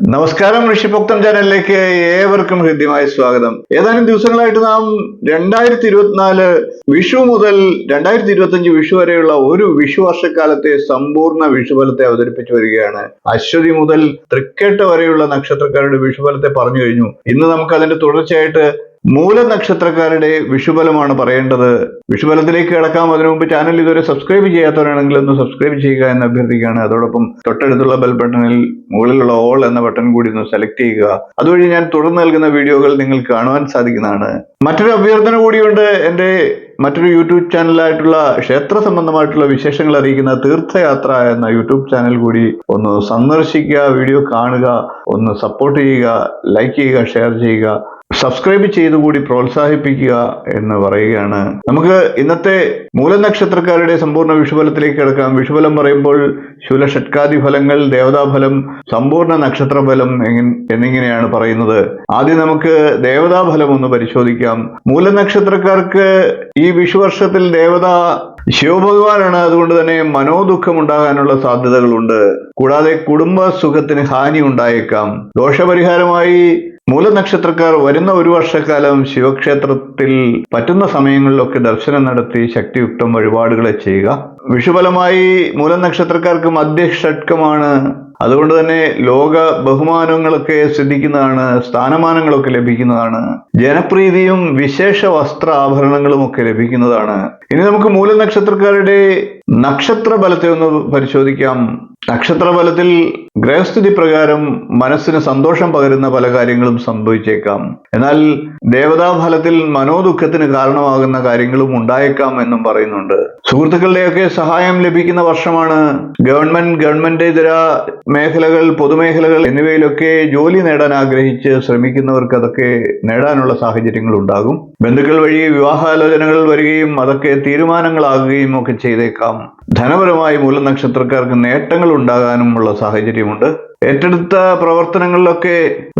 നമസ്കാരം, ഋഷിഭക്തം ചാനലിലേക്ക് ഏവർക്കും ഹൃദ്യമായ സ്വാഗതം. ഏതാനും ദിവസങ്ങളായിട്ട് നാം 2024 വിഷു മുതൽ 2025 വിഷു വരെയുള്ള ഒരു വിഷു വർഷക്കാലത്തെ സമ്പൂർണ്ണ വിഷുഫലത്തെ അവതരിപ്പിച്ചു വരികയാണ്. അശ്വതി മുതൽ തൃക്കേട്ട വരെയുള്ള നക്ഷത്രക്കാരുടെ വിഷുഫലത്തെ പറഞ്ഞു കഴിഞ്ഞു. ഇന്ന് നമുക്ക് അതിന്റെ തുടർച്ചയായിട്ട് മൂലനക്ഷത്രക്കാരുടെ വിഷുഫലമാണ് പറയേണ്ടത്. വിഷുഫലത്തിലേക്ക് കിടക്കാം. അതിനു മുമ്പ് ചാനൽ ഇതുവരെ സബ്സ്ക്രൈബ് ചെയ്യാത്തവരാണെങ്കിൽ ഒന്ന് സബ്സ്ക്രൈബ് ചെയ്യുക എന്ന് അഭ്യർത്ഥിക്കുകയാണ്. അതോടൊപ്പം തൊട്ടടുത്തുള്ള ബെൽ ബട്ടണിൽ മുകളിലുള്ള ഓൾ എന്ന ബട്ടൺ കൂടി ഒന്ന് സെലക്ട് ചെയ്യുക. അതുവഴി ഞാൻ തുടർന്ന് നൽകുന്ന വീഡിയോകൾ നിങ്ങൾക്ക് കാണുവാൻ സാധിക്കുന്നതാണ്. മറ്റൊരു അഭ്യർത്ഥന കൂടിയുണ്ട്. എൻ്റെ മറ്റൊരു യൂട്യൂബ് ചാനലായിട്ടുള്ള ക്ഷേത്ര സംബന്ധമായിട്ടുള്ള വിശേഷങ്ങൾ അറിയിക്കുന്ന തീർത്ഥയാത്ര എന്ന യൂട്യൂബ് ചാനൽ കൂടി ഒന്ന് സന്ദർശിക്കുക, വീഡിയോ കാണുക, ഒന്ന് സപ്പോർട്ട് ചെയ്യുക, ലൈക്ക് ചെയ്യുക, ഷെയർ ചെയ്യുക, സബ്സ്ക്രൈബ് ചെയ്തുകൂടി പ്രോത്സാഹിപ്പിക്കുക എന്ന് പറയുകയാണ്. നമുക്ക് ഇന്നത്തെ മൂലനക്ഷത്രക്കാരുടെ സമ്പൂർണ്ണ വിഷുഫലത്തിലേക്ക് കിടക്കാം. വിഷുഫലം പറയുമ്പോൾ ശൂലഷട്കാദി ഫലങ്ങൾ, ദേവതാഫലം, സമ്പൂർണ്ണ നക്ഷത്രഫലം എന്നിങ്ങനെയാണ് പറയുന്നത്. ആദ്യം നമുക്ക് ദേവതാഫലം ഒന്ന് പരിശോധിക്കാം. മൂലനക്ഷത്രക്കാർക്ക് ഈ വിഷുവർഷത്തിൽ ദേവത ശിവഭഗവാനാണ്. അതുകൊണ്ട് തന്നെ മനോദുഃഖം ഉണ്ടാകാനുള്ള സാധ്യതകളുണ്ട്. കൂടാതെ കുടുംബ സുഖത്തിന് ഹാനി ഉണ്ടായേക്കാം. ദോഷപരിഹാരമായി മൂലനക്ഷത്രക്കാർ വരുന്ന ഒരു വർഷക്കാലം ശിവക്ഷേത്രത്തിൽ പറ്റുന്ന സമയങ്ങളിലൊക്കെ ദർശനം നടത്തി ശക്തിയുക്തം വഴിപാടുകളെ ചെയ്യുക. വിഷുഫലമായി മൂലനക്ഷത്രക്കാർക്ക് മധ്യഷട്കമാണ്. അതുകൊണ്ട് തന്നെ ലോക ബഹുമാനങ്ങളൊക്കെ സിദ്ധിക്കുന്നതാണ്, സ്ഥാനമാനങ്ങളൊക്കെ ലഭിക്കുന്നതാണ്, ജനപ്രീതിയും വിശേഷ വസ്ത്ര ആഭരണങ്ങളും ഒക്കെ ലഭിക്കുന്നതാണ്. ഇനി നമുക്ക് മൂലനക്ഷത്രക്കാരുടെ നക്ഷത്ര ഫലത്തെ ഒന്ന് പരിശോധിക്കാം. നക്ഷത്രഫലത്തിൽ ഗ്രഹസ്ഥിതി പ്രകാരം മനസ്സിന് സന്തോഷം പകരുന്ന പല കാര്യങ്ങളും സംഭവിച്ചേക്കാം. എന്നാൽ ദേവതാഫലത്തിൽ മനോദുഃഖത്തിന് കാരണമാകുന്ന കാര്യങ്ങളും ഉണ്ടായേക്കാം എന്നും പറയുന്നുണ്ട്. സുഹൃത്തുക്കളുടെയൊക്കെ സഹായം ലഭിക്കുന്ന വർഷമാണ്. ഗവൺമെന്റേതര മേഖലകൾ, പൊതുമേഖലകൾ എന്നിവയിലൊക്കെ ജോലി നേടാൻ ആഗ്രഹിച്ച് ശ്രമിക്കുന്നവർക്ക് അതൊക്കെ നേടാനുള്ള സാഹചര്യങ്ങൾ ഉണ്ടാകും. ബന്ധുക്കൾ വഴി വിവാഹാലോചനകൾ വരികയും അതൊക്കെ തീരുമാനങ്ങളാകുകയും ഒക്കെ ചെയ്തേക്കാം. ധനപരമായി മൂലനക്ഷത്രക്കാർക്ക് നേട്ടങ്ങൾ ഉണ്ടാകാനുമുള്ള സാഹചര്യമുണ്ട്. ഏറ്റെടുത്ത പ്രവർത്തനങ്ങളിലൊക്കെ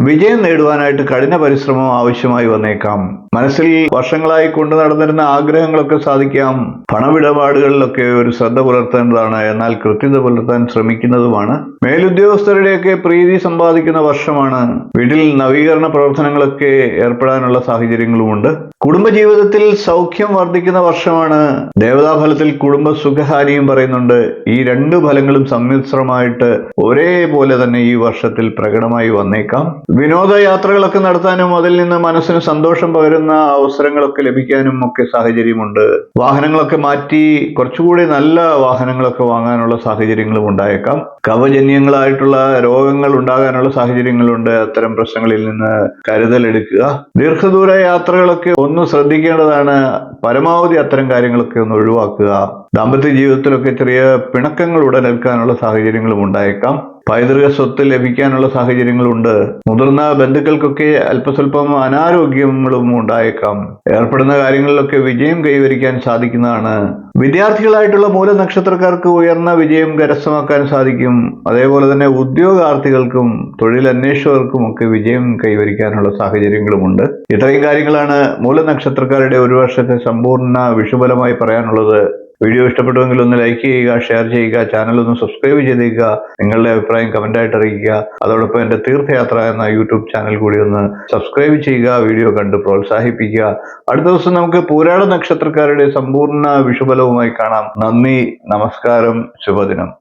വിജയം നേടുവാനായിട്ട് കഠിന പരിശ്രമം ആവശ്യമായി വന്നേക്കാം. മനസ്സിൽ വർഷങ്ങളായി കൊണ്ടു നടന്നിരുന്ന ആഗ്രഹങ്ങളൊക്കെ സാധിക്കാം. പണമിടപാടുകളിലൊക്കെ ഒരു ശ്രദ്ധ പുലർത്തേണ്ടതാണ്. എന്നാൽ കൃത്യത പുലർത്താൻ ശ്രമിക്കുന്നതുമാണ്. മേലുദ്യോഗസ്ഥരുടെയൊക്കെ പ്രീതി സമ്പാദിക്കുന്ന വർഷമാണ്. വീട്ടിൽ നവീകരണ പ്രവർത്തനങ്ങളൊക്കെ ഏർപ്പെടാനുള്ള സാഹചര്യങ്ങളുമുണ്ട്. കുടുംബജീവിതത്തിൽ സൗഖ്യം വർദ്ധിക്കുന്ന വർഷമാണ്. ദേവതാഫലത്തിൽ കുടുംബ സുഖഹാനിയും പറയുന്നുണ്ട്. ഈ രണ്ട് ഫലങ്ങളും സമ്മിശ്രമായിട്ട് ഒരേപോലെ തന്നെ ഈ വർഷത്തിൽ പ്രകടമായി വന്നേക്കാം. വിനോദയാത്രകളൊക്കെ നടത്താനും അതിൽ നിന്ന് മനസ്സിന് സന്തോഷം പകരുന്ന അവസരങ്ങളൊക്കെ ലഭിക്കാനും ഒക്കെ സാഹചര്യമുണ്ട്. വാഹനങ്ങളൊക്കെ മാറ്റി കുറച്ചുകൂടി നല്ല വാഹനങ്ങളൊക്കെ വാങ്ങാനുള്ള സാഹചര്യങ്ങളും ഉണ്ടായേക്കാം. കഫജന്യങ്ങളായിട്ടുള്ള രോഗങ്ങൾ ഉണ്ടാകാനുള്ള സാഹചര്യങ്ങളുണ്ട്. അത്തരം പ്രശ്നങ്ങളിൽ നിന്ന് കരുതലെടുക്കുക. ദീർഘദൂര യാത്രകളൊക്കെ ഒന്ന് ശ്രദ്ധിക്കേണ്ടതാണ്. പരമാവധി അത്തരം കാര്യങ്ങളൊക്കെ ഒന്ന് ഒഴിവാക്കുക. ദാമ്പത്യ ജീവിതത്തിലൊക്കെ ചെറിയ പിണക്കങ്ങൾ ഉടലെടുക്കാനുള്ള സാഹചര്യങ്ങളും ഉണ്ടായേക്കാം. പൈതൃക സ്വത്ത് ലഭിക്കാനുള്ള സാഹചര്യങ്ങളുണ്ട്. മുതിർന്ന ബന്ധുക്കൾക്കൊക്കെ അല്പസ്വല്പം അനാരോഗ്യങ്ങളും ഉണ്ടായേക്കാം. ഏർപ്പെടുന്ന കാര്യങ്ങളിലൊക്കെ വിജയം കൈവരിക്കാൻ സാധിക്കുന്നതാണ്. വിദ്യാർത്ഥികളായിട്ടുള്ള മൂലനക്ഷത്രക്കാർക്ക് ഉയർന്ന വിജയം കരസ്ഥമാക്കാൻ സാധിക്കും. അതേപോലെ തന്നെ ഉദ്യോഗാർത്ഥികൾക്കും തൊഴിലന്വേഷകർക്കും ഒക്കെ വിജയം കൈവരിക്കാനുള്ള സാഹചര്യങ്ങളുമുണ്ട്. ഇത്രയും കാര്യങ്ങളാണ് മൂലനക്ഷത്രക്കാരുടെ ഒരു വർഷത്തെ സമ്പൂർണ്ണ വിഷുഫലമായി പറയാനുള്ളത്. വീഡിയോ ഇഷ്ടപ്പെട്ടുവെങ്കിൽ ഒന്ന് ലൈക്ക് ചെയ്യുക, ഷെയർ ചെയ്യുക, ചാനൽ ഒന്ന് സബ്സ്ക്രൈബ് ചെയ്തേക്കുക. നിങ്ങളുടെ അഭിപ്രായം കമന്റായിട്ട് അറിയിക്കുക. അതോടൊപ്പം എൻ്റെ തീർത്ഥയാത്ര എന്ന യൂട്യൂബ് ചാനൽ കൂടി ഒന്ന് സബ്സ്ക്രൈബ് ചെയ്യുക, വീഡിയോ കണ്ട് പ്രോത്സാഹിപ്പിക്കുക. അടുത്ത ദിവസം നമുക്ക് പൂരാട നക്ഷത്രക്കാരുടെ സമ്പൂർണ്ണ വിഷുഫലവുമായി കാണാം. നന്ദി, നമസ്കാരം, ശുഭദിനം.